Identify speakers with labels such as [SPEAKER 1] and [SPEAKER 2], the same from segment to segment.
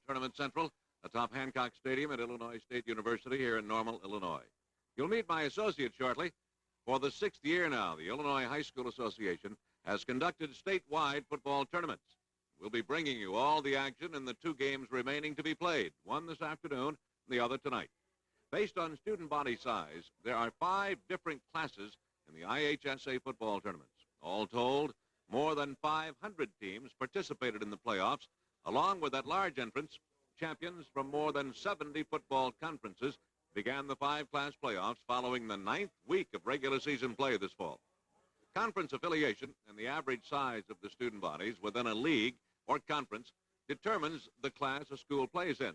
[SPEAKER 1] Tournament Central atop Hancock Stadium at Illinois State University here in Normal, Illinois. You'll meet my associate shortly. For the 6th year now, the Illinois High School Association has conducted statewide football tournaments. We'll be bringing you all the action in the 2 games remaining to be played, one this afternoon and the other tonight. Based on student body size, there are 5 different classes in the IHSA football tournaments. All told, more than 500 teams participated in the playoffs, along with at large entrance, champions from more than 70 football conferences began the 5-class playoffs following the 9th week of regular season play this fall. Conference affiliation and the average size of the student bodies within a league or conference determines the class a school plays in.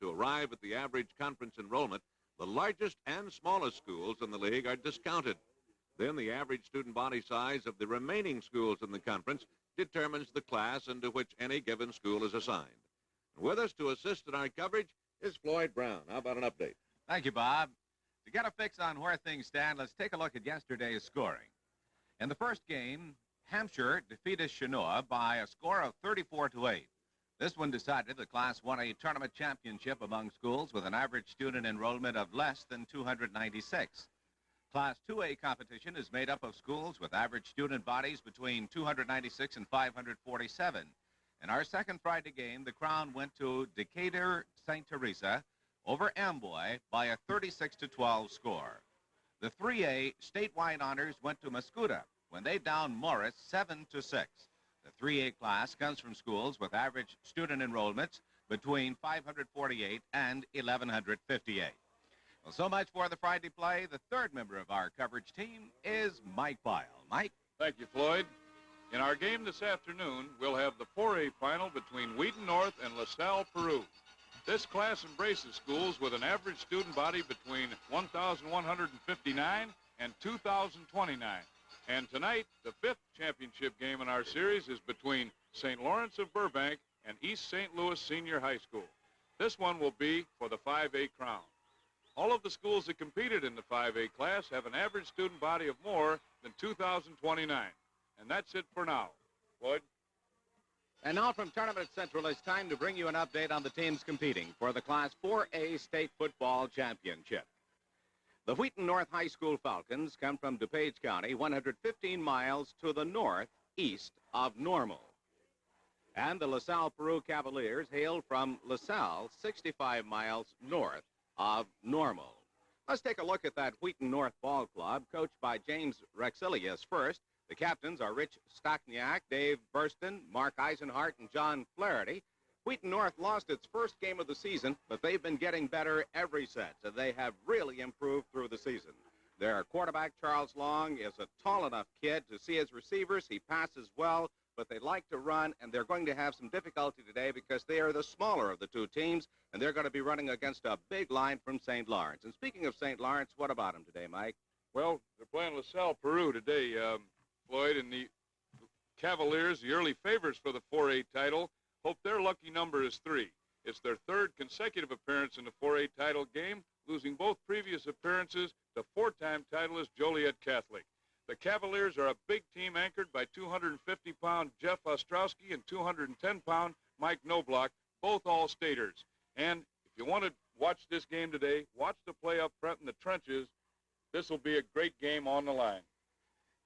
[SPEAKER 1] To arrive at the average conference enrollment, the largest and smallest schools in the league are discounted. Then the average student body size of the remaining schools in the conference determines the class into which any given school is assigned. With us to assist in our coverage is Floyd Brown. How about an update?
[SPEAKER 2] Thank you, Bob. To get a fix on where things stand, let's take a look at yesterday's scoring. In the first game, Hampshire defeated Chinois by a score of 34-8. This one decided the Class 1A tournament championship among schools with an average student enrollment of less than 296. Class 2A competition is made up of schools with average student bodies between 296 and 547. In our second Friday game, the crown went to Decatur St. Teresa over Amboy by a 36-12 score. The 3A statewide honors went to Mascoutah when they downed Morris 7-6. The 3A class comes from schools with average student enrollments between 548 and 1,158. Well, so much for the Friday play. The third member of our coverage team is Mike Pyle. Mike?
[SPEAKER 3] Thank you, Floyd. In our game this afternoon, we'll have the 4A final between Wheaton North and LaSalle-Peru. This class embraces schools with an average student body between 1,159 and 2,029. And tonight, the 5th championship game in our series is between St. Lawrence of Burbank and East St. Louis Senior High School. This one will be for the 5A crown. All of the schools that competed in the 5A class have an average student body of more than 2,029. And that's it for now. Floyd?
[SPEAKER 2] And now from Tournament Central, it's time to bring you an update on the teams competing for the Class 4A State Football Championship. The Wheaton North High School Falcons come from DuPage County, 115 miles to the northeast of Normal. And the LaSalle-Peru Cavaliers hail from LaSalle, 65 miles north of Normal. Let's take a look at that Wheaton North Ball Club, coached by James Rexilius first. The captains are Rich Stachniak, Dave Burston, Mark Eisenhart, and John Flaherty. Wheaton North lost its first game of the season, but they've been getting better every set, so they have really improved through the season. Their quarterback, Charles Long, is a tall enough kid to see his receivers. He passes well, but they like to run, and they're going to have some difficulty today because they are the smaller of the two teams, and they're going to be running against a big line from St. Lawrence. And speaking of St. Lawrence, what about them today, Mike?
[SPEAKER 3] Well, they're playing LaSalle-Peru today, Floyd, and the Cavaliers, the early favorites for the 4A title, hope their lucky number is 3. It's their 3rd consecutive appearance in the 4A title game, losing both previous appearances to 4-time titleist Joliet Catholic. The Cavaliers are a big team anchored by 250-pound Jeff Ostrowski and 210-pound Mike Knobloch, both All-Staters. And if you want to watch this game today, watch the play up front in the trenches. This will be a great game on the line.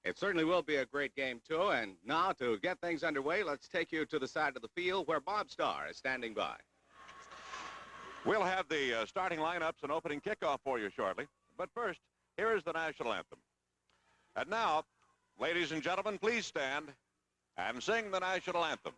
[SPEAKER 2] It certainly will be a great game, too. And now, to get things underway, let's take you to the side of the field where Bob Starr is standing by.
[SPEAKER 1] We'll have the starting lineups and opening kickoff for you shortly. But first, here is the national anthem. And now, ladies and gentlemen, please stand and sing the national anthem.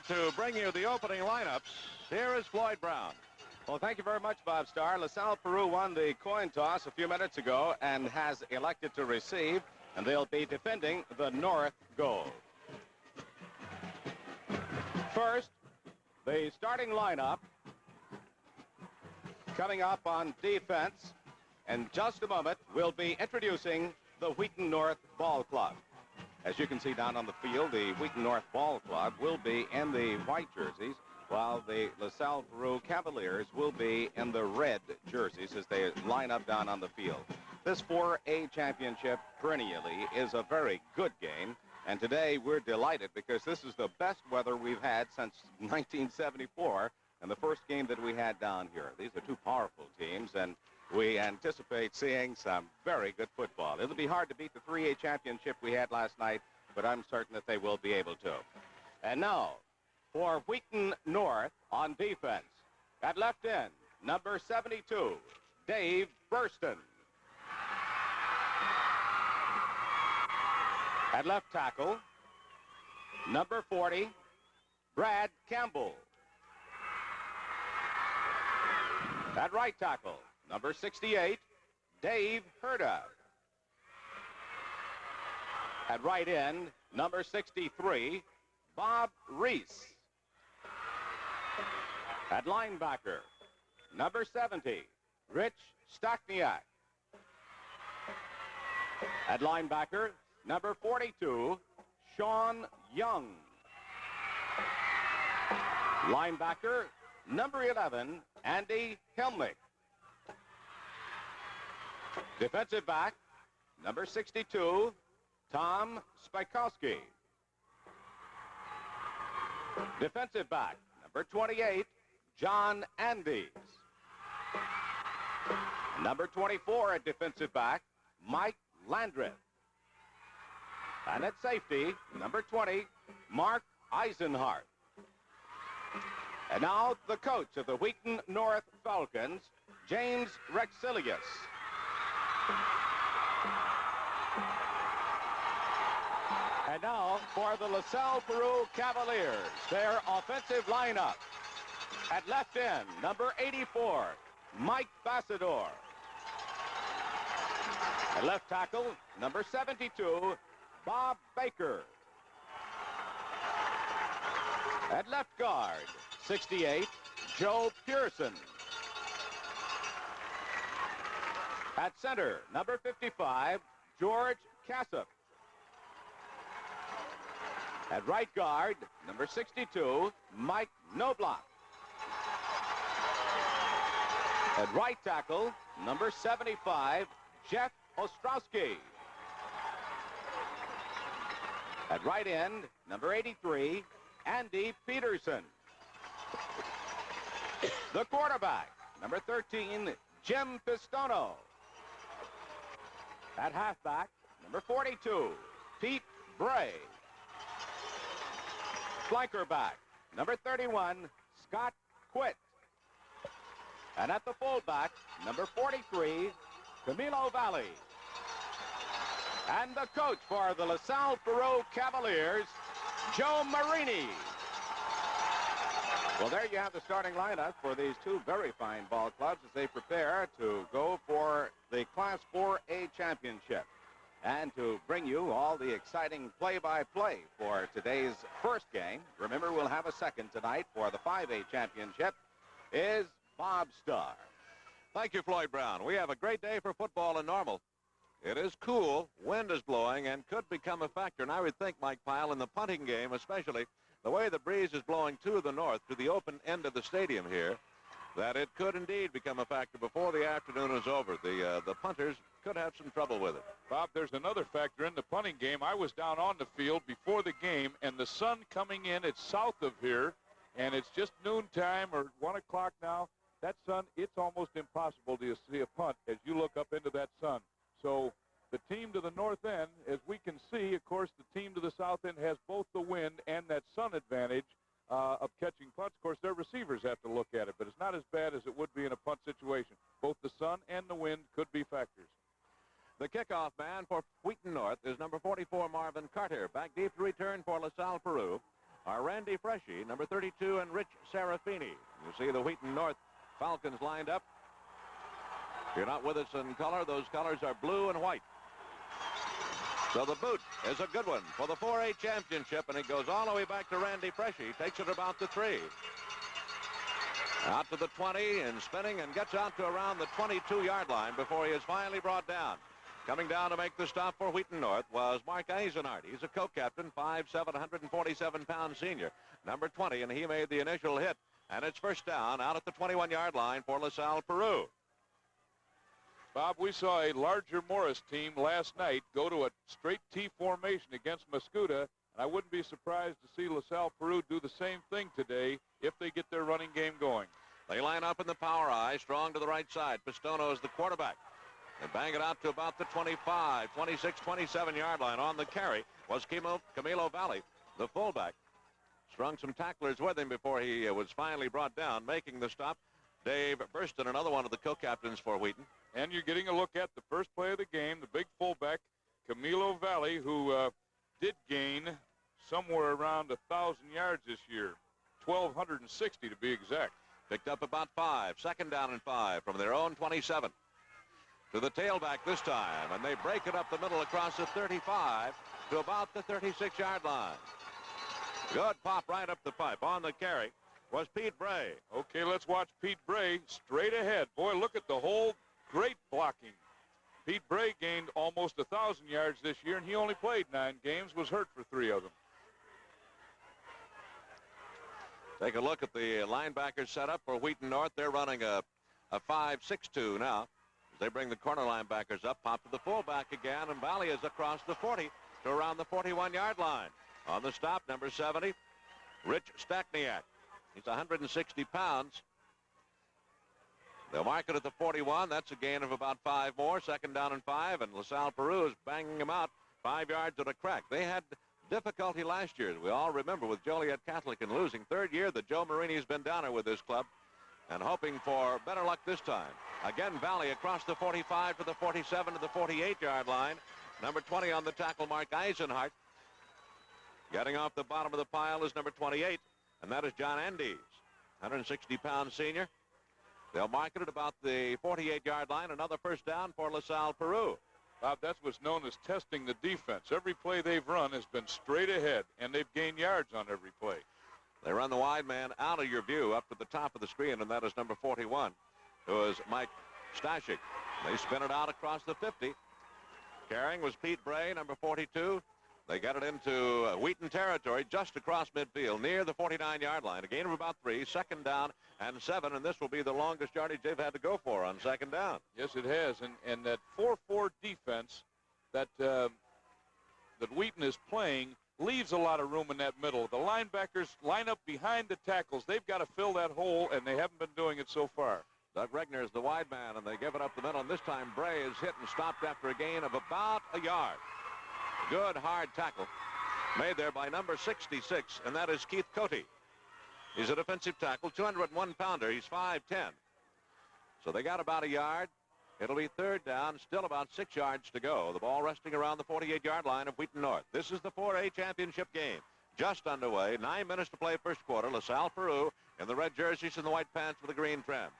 [SPEAKER 1] to bring you the opening lineups, here is Floyd Brown.
[SPEAKER 2] Well, thank you very much, Bob Starr. LaSalle-Peru won the coin toss a few minutes ago and has elected to receive, and they'll be defending the north goal. First, the starting lineup coming up on defense. In just a moment, we'll be introducing the Wheaton North Ball Club. As you can see down on the field, the Wheaton North Ball Club will be in the white jerseys, while the LaSalle-Peru Cavaliers will be in the red jerseys as they line up down on the field. This 4A championship perennially is a very good game, and today we're delighted because this is the best weather we've had since 1974 and the first game that we had down here. These are two powerful teams, and we anticipate seeing some very good football. It'll be hard to beat the 3A championship we had last night, but I'm certain that they will be able to. And now, for Wheaton North on defense. At left end, number 72, Dave Burston. At left tackle, number 40, Brad Campbell. At right tackle, number 68, Dave Herda. At right end, number 63, Bob Reese. At linebacker, number 70, Rich Stachniak. At linebacker, number 42, Sean Young. Linebacker, number 11, Andy Helmick. Defensive back, number 62, Tom Spikowski. Defensive back, number 28, John Andes. Number 24 at defensive back, Mike Landreth. And at safety, number 20, Mark Eisenhart. And now the coach of the Wheaton North Falcons, James Rexilius. And now for the LaSalle-Peru Cavaliers, their offensive lineup. At left end, number 84, Mike Bassador. At left tackle, number 72, Bob Baker. At left guard, 68, Joe Pearson. At center, number 55, George Cassup. At right guard, number 62, Mike Knobloch. At right tackle, number 75, Jeff Ostrowski. At right end, number 83, Andy Peterson. The quarterback, number 13, Jim Pistono. At halfback, number 42, Pete Bray. Flanker back, number 31, Scott Quitt. And at the fullback, number 43, Camilo Valley. And the coach for the LaSalle-Peru Cavaliers, Joe Marini. Well, there you have the starting lineup for these two very fine ball clubs as they prepare to go for the Class 4A championship. And to bring you all the exciting play-by-play for today's first game, remember we'll have a second tonight for the 5A championship, is Bob Starr.
[SPEAKER 1] Thank you, Floyd Brown. We have a great day for football in Normal. It is cool, wind is blowing, and could become a factor. And I would think, Mike Pyle, in the punting game especially, the way the breeze is blowing to the north, to the open end of the stadium here, that it could indeed become a factor before the afternoon is over. The punters could have some trouble with it.
[SPEAKER 3] Bob, there's another factor in the punting game. I was down on the field before the game, and the sun coming in, it's south of here, and it's just noontime or 1 o'clock now. That sun, it's almost impossible to see a punt as you look up into that sun. So the team to the north end, as we can see, of course, the team to the south end has both the wind and that sun advantage of catching punts. Of course, their receivers have to look at it, but it's not as bad as it would be in a punt situation. Both the sun and the wind could be factors.
[SPEAKER 1] The kickoff man for Wheaton North is number 44, Marvin Carter. Back deep to return for LaSalle-Peru are Randy Freshy, number 32, and Rich Serafini. You see the Wheaton North Falcons lined up. If you're not with us in color, those colors are blue and white. So the boot is a good one for the 4A championship, and it goes all the way back to Randy Freshy. Takes it about the 3. Out to the 20 and spinning and gets out to around the 22-yard line before he is finally brought down. Coming down to make the stop for Wheaton North was Mark Eisenhart. He's a co-captain, 5'7", 147-pound senior, number 20, and he made the initial hit. And it's first down out at the 21-yard line for LaSalle-Peru.
[SPEAKER 3] Bob, we saw a larger Morris team last night go to a straight T formation against Mascoutah, and I wouldn't be surprised to see LaSalle-Peru do the same thing today if they get their running game going.
[SPEAKER 1] They line up in the power eye, strong to the right side. Pistono is the quarterback. They bang it out to about the 25, 26, 27-yard line. On the carry was Camilo Valley, the fullback. Strung some tacklers with him before he was finally brought down. Making the stop, Dave Burston, another one of the co-captains for Wheaton.
[SPEAKER 3] And you're getting a look at the first play of the game, the big fullback, Camilo Valley, who did gain somewhere around 1,000 yards this year, 1,260 to be exact.
[SPEAKER 1] Picked up about 5, second down and 5 from their own 27. To the tailback this time, and they break it up the middle across the 35 to about the 36-yard line. Good pop right up the pipe. On the carry was Pete Bray.
[SPEAKER 3] Okay, let's watch Pete Bray straight ahead. Boy, look at the hole. Great blocking. Pete Bray gained almost 1,000 yards this year, and he only played 9 games, was hurt for 3 of them.
[SPEAKER 1] Take a look at the linebacker setup for Wheaton North. They're running a 5-6-2 now. As they bring the corner linebackers up, pop to the fullback again, and Valley is across the 40 to around the 41-yard line. On the stop, number 70, Rich Stachniak. He's 160 pounds. They'll mark it at the 41. That's a gain of about 5 more. Second down and 5, and LaSalle-Peru is banging them out 5 yards at a crack. They had difficulty last year, as we all remember, with Joliet Catholic and losing. Third year that Joe Marini's been down there with this club and hoping for better luck this time. Again, Valley across the 45 to the 47 to the 48-yard line. Number 20 on the tackle, Mark Eisenhart. Getting off the bottom of the pile is number 28, and that is John Andes, 160-pound senior. They'll mark it at about the 48-yard line. Another first down for LaSalle-Peru.
[SPEAKER 3] Bob, that's what's known as testing the defense. Every play they've run has been straight ahead, and they've gained yards on every play.
[SPEAKER 1] They run the wide man out of your view up to the top of the screen, and that is number 41, who is Mike Stashik. They spin it out across the 50. Carrying was Pete Bray, number 42. They get it into Wheaton territory just across midfield near the 49-yard line. A gain of about 3, second down and 7, and this will be the longest yardage they've had to go for on second down.
[SPEAKER 3] Yes, it has, and that 4-4 defense that Wheaton is playing leaves a lot of room in that middle. The linebackers line up behind the tackles. They've got to fill that hole, and they haven't been doing it so far.
[SPEAKER 1] Doug Regner is the wide man, and they give it up the middle, and this time Bray is hit and stopped after a gain of about a yard. Good hard tackle made there by number 66, and that is Keith Cote. He's a defensive tackle, 201-pounder. He's 5'10". So they got about a yard. It'll be third down, still about 6 yards to go. The ball resting around the 48-yard line of Wheaton North. This is the 4A championship game. Just underway, 9 minutes to play first quarter. LaSalle-Peru in the red jerseys and the white pants with the green trim.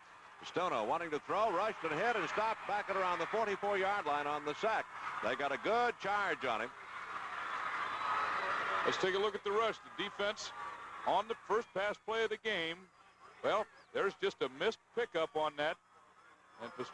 [SPEAKER 1] Stono wanting to throw, rushed and hit and stopped back at around the 44-yard line on the sack. They got a good charge on him.
[SPEAKER 3] Let's take a look at the rush. The defense on the first pass play of the game. Well, there's just a missed pickup on that. And